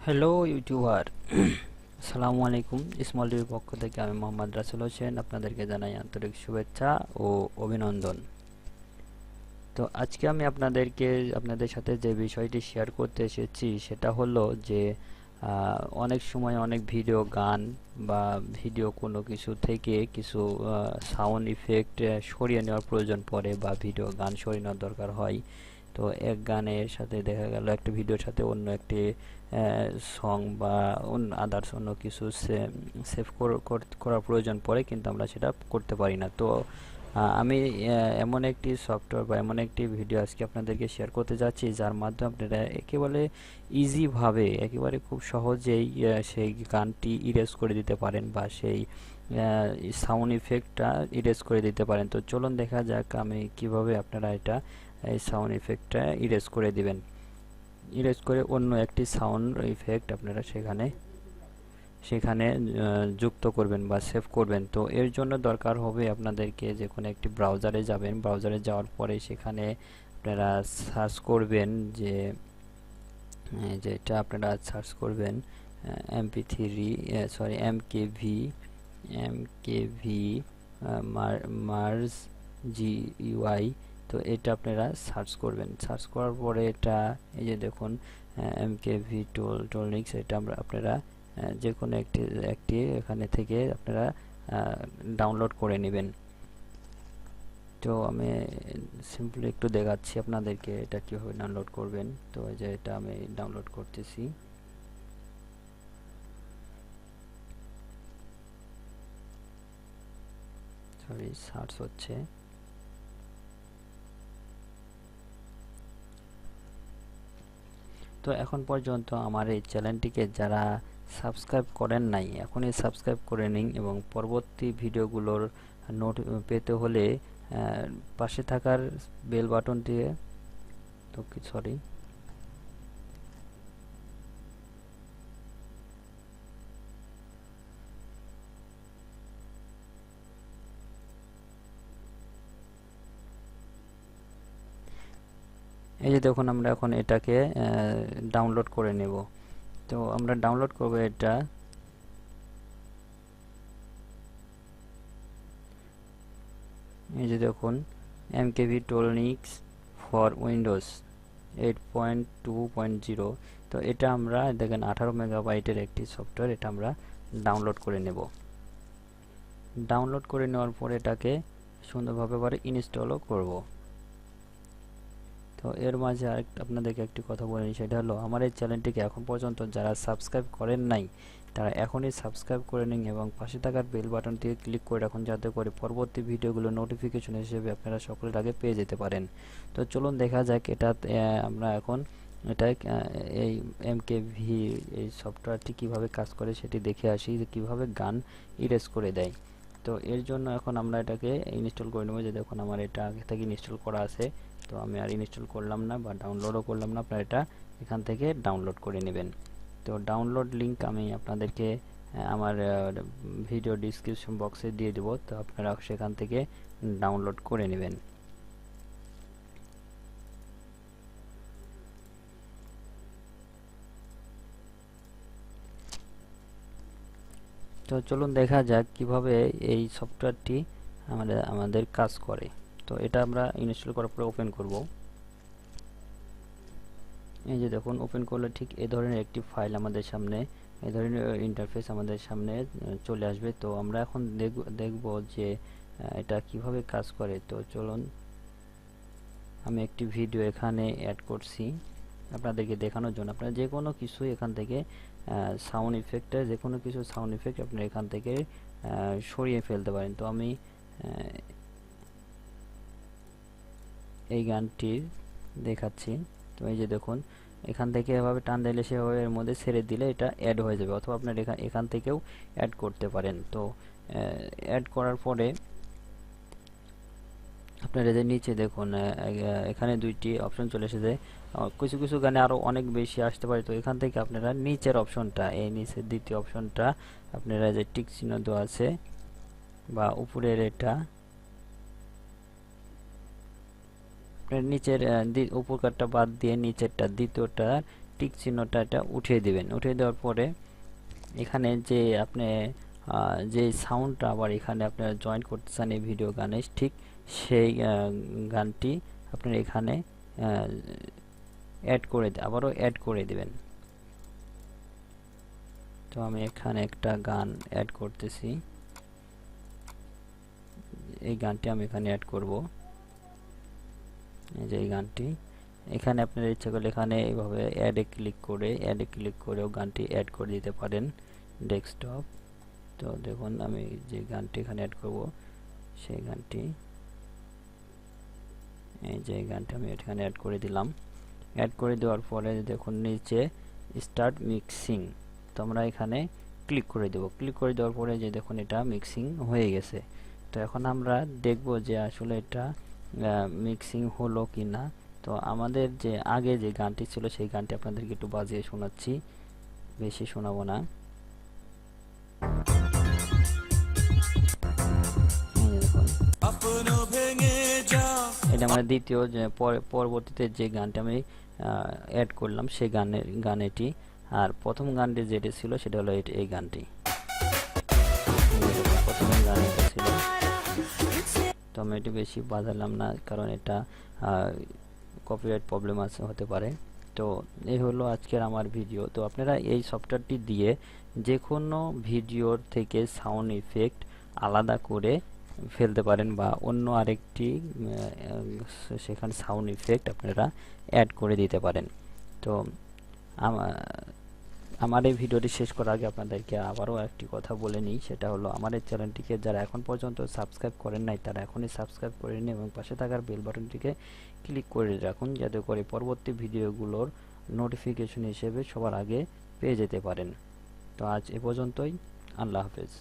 Hello YouTuber আসসালামু আলাইকুম। Small টিভির পক্ষ থেকে আমি মোহাম্মদ রাসেল হোসেন আপনাদেরকে জানাই আন্তরিক শুভেচ্ছা ও অভিনন্দন। তো আজকে আমি আপনাদের সাথে যে বিষয়টি শেয়ার করতে এসেছি সেটা হলো যে অনেক সময় অনেক ভিডিও গান বা ভিডিও কোনো কিছু থেকে কিছু সাউন্ড ইফেক্ট সরিয়ে নেওয়ার প্রয়োজন পড়ে বা ভিডিও গান সরিয়ে নেওয়ার দরকার হয়। তো এক গানের সাথে দেখা গেল একটা ভিডিওর সাথে অন্য একটি সং বা আদার্স অন্য কিছু সেভ করার প্রয়োজন পড়ে, কিন্তু আমরা সেটা করতে পারি না। তো আমি এমন একটি সফটওয়্যার বা এমন একটি ভিডিও আজকে আপনাদেরকে শেয়ার করতে যাচ্ছি যার মাধ্যমে আপনারা একেবারে ইজিভাবে একেবারে খুব সহজেই সেই গানটি ইরেজ করে দিতে পারেন বা সেই সাউন্ড ইফেক্টটা ইরেজ করে দিতে পারেন। তো চলুন দেখা যাক আমি কিভাবে আপনারা এটা এই সাউন্ড ইফেক্টটা ইরেজ করে দিবেন। ইরেজ করে অন্য একটি সাউন্ড ইফেক্ট আপনারা সেখানে যুক্ত করবেন বা সেভ করবেন। তো এর জন্য দরকার হবে আপনাদেরকে যে কোনো একটি ব্রাউজারে যাবেন। ব্রাউজারে যাওয়ার পরে সেখানে আপনারা সার্চ করবেন যে যেটা আপনারা সার্চ করবেন এমকেভি মার্জ জিইউআই। তো এটা আপনারা সার্চ করবেন। সার্চ করার পরে এটা এই যে দেখুন এমকেভি টোলনিক্স, এটা আপনারা যে কোনো একটি এখানে থেকে আপনারা ডাউনলোড করে নেবেন। তো আমি সিম্পলি একটু দেখাচ্ছি আপনাদেরকে এটা কীভাবে ডাউনলোড করবেন। তো এই যে এটা আমি ডাউনলোড করতেছি। সরি, সার্চ হচ্ছে। তো এখন পর্যন্ত আমার এই চ্যানেলটিকে যারা সাবস্ক্রাইব করেন নাই এখনই সাবস্ক্রাইব করে নিন এবং পরবর্তী ভিডিওগুলোর নোট পেতে হলে পাশে থাকার বেল বাটন দিয়ে সরি এই যে দেখুন আমরা এখন এটাকে ডাউনলোড করে নেব। তো আমরা ডাউনলোড করব এটা। এই যে দেখুন এমকেভি টোলনিক্স ফর উইন্ডোজ 8.2.0। তো এটা আমরা দেখেন 18 মেগাবাইটের একটি সফটওয়্যার, এটা আমরা ডাউনলোড করে নেব। ডাউনলোড করে নেওয়ার পর এটাকে সুন্দরভাবে আবার ইনস্টলও করব। তো এর মাঝে আপনাদেরকে একটি কথা বলে নিই, সেটা হলো আমার এই চ্যানেলটিকে এখন পর্যন্ত যারা সাবস্ক্রাইব করেন নাই তারা এখনই সাবস্ক্রাইব করে নিন এবং পাশে থাকার বেল বাটনটিকে ক্লিক করে রাখুন যাতে করে পরবর্তী ভিডিওগুলো নোটিফিকেশন হিসেবে আপনারা সকলের আগে পেয়ে যেতে পারেন। তো চলুন দেখা যাক এটা আমরা এখন এটা এই এমকেভি এই সফটওয়্যারটি কিভাবে কাজ করে সেটি দেখে আসি যে কীভাবে গান ইরেজ করে দেয়। তো এর জন্য এখন আমরা এটাকে ইনস্টল করে নেব। যে দেখুন আমার এটা আগে থেকে ইনস্টল করা আছে, তো আমি আর ইনস্টল করলাম না বা ডাউনলোডও করলাম না। আপনারা এটা এখান থেকে ডাউনলোড করে নেবেন। তো ডাউনলোড লিংক আমি আপনাদেরকে আমার ভিডিও ডিসক্রিপশন বক্সে দিয়ে দেব, তো আপনারা সেখান থেকে ডাউনলোড করে নেবেন। তো চলুন দেখা যাক কিভাবে এই সফটওয়্যারটি আমাদের কাজ করে। তো এটা আমরা ইনস্টল করার পরে ওপেন করব। এই যে দেখুন ওপেন করলে ঠিক এই ধরনের একটি ফাইল আমাদের সামনে, এই ধরনের ইন্টারফেস আমাদের সামনে চলে আসবে। তো আমরা এখন দেখব যে এটা কিভাবে কাজ করে। তো চলুন আমি একটি ভিডিও এখানে অ্যাড করছি আপনাদেরকে দেখানোর জন্য। আপনারা যে কোনো কিছু এখান থেকে সাউন্ড ইফেক্টের যে কোনো কিছু সাউন্ড ইফেক্ট আপনারা এখান থেকে সরিয়ে ফেলতে পারেন। তো আমি এই গানটি দেখাচ্ছি। তো এই যে দেখুন এখান থেকে এভাবে টান দিলে সেভাবে এর মধ্যে ছেড়ে দিলে এটা অ্যাড হয়ে যাবে, অথবা আপনার এখান থেকেও অ্যাড করতে পারেন। তো অ্যাড করার পরে আপনারা যে নিচে দেখুন এখানে দুইটি অপশন চলে এসেছে। কিছু কিছু গানে আরও অনেক বেশি আসতে পারে। তো এখান থেকে আপনারা নিচের অপশনটা, এই নিচের দ্বিতীয় অপশনটা আপনারা যে টিক চিহ্ন দেওয়া আছে বা উপরের এটা নিচের উপরকারটা বাদ দিয়ে নিচেরটা দ্বিতীয়টা টিক চিহ্নটা এটা উঠিয়ে দিবেন। উঠিয়ে দেওয়ার পরে এখানে যে আপনি যে সাউন্ডটা আবার এখানে আপনারা জয়েন করতে চান এই ভিডিও গানে, ঠিক সেই গানটি আপনারা এখানে আবারও অ্যাড করে দিবেন। তো আমি এখানে একটা গান অ্যাড করতেছি, এই গানটি আমি এখানে অ্যাড করব। এই যে এই গানটি এখানে আপনারা ইচ্ছা করলে এখানে এইভাবে অ্যাডে ক্লিক করেও গানটি অ্যাড করে দিতে পারেন ডেস্কটপ। তো দেখুন আমি যে গানটি এখানে অ্যাড করব সেই গানটি, এই যে গানটি আমি এখানে অ্যাড করে দিলাম। অ্যাড করে দেওয়ার পরে দেখুন নিচে স্টার্ট মিক্সিং, তো আমরা এখানে ক্লিক করে দেব। ক্লিক করে দেওয়ার পরে যে দেখুন এটা মিক্সিং হয়ে গেছে। তো এখন আমরা দেখব যে আসলে এটা মিক্সিং হলো কি না। তো আমাদের যে আগে যে গানটি ছিল সেই গানটি আপনাদেরকে একটু বাজিয়ে শোনাচ্ছি, বেশি শোনাবো না। এটা মানে দ্বিতীয় যে পরবর্তীতে যে গানটা আমি অ্যাড করলাম সেই গানেটি, আর প্রথম গানটি যেটা ছিল সেটা হলো এই গানটি। প্রথম গান এটা ছিল, তো আমি এটি বেশি বাজালাম না কারণ এটা কপিরাইট প্রবলেম হতে পারে। তো এই হলো আজকের আমার ভিডিও। তো আপনারা এই সফটওয়্যারটি দিয়ে যে কোনো ভিডিওর থেকে সাউন্ড ইফেক্ট আলাদা করে ফেলতে পারেন বা অন্য আরেকটি সেখানে সাউন্ড ইফেক্ট আপনারা অ্যাড করে দিতে পারেন। তো আমার এই ভিডিওটি শেষ করার আগে আপনাদেরকে আবারও একটি কথা বলে নিই, সেটা হলো আমার এই চ্যানেলটিকে যারা এখন পর্যন্ত সাবস্ক্রাইব করেন নাই তারা এখনই সাবস্ক্রাইব করে নিন এবং পাশে থাকার বেল বাটনটিকে ক্লিক করে রাখুন যাতে করে পরবর্তী ভিডিওগুলোর নোটিফিকেশন হিসেবে সবার আগে পেয়ে যেতে পারেন। তো আজ এ পর্যন্তই, আল্লাহ হাফেজ।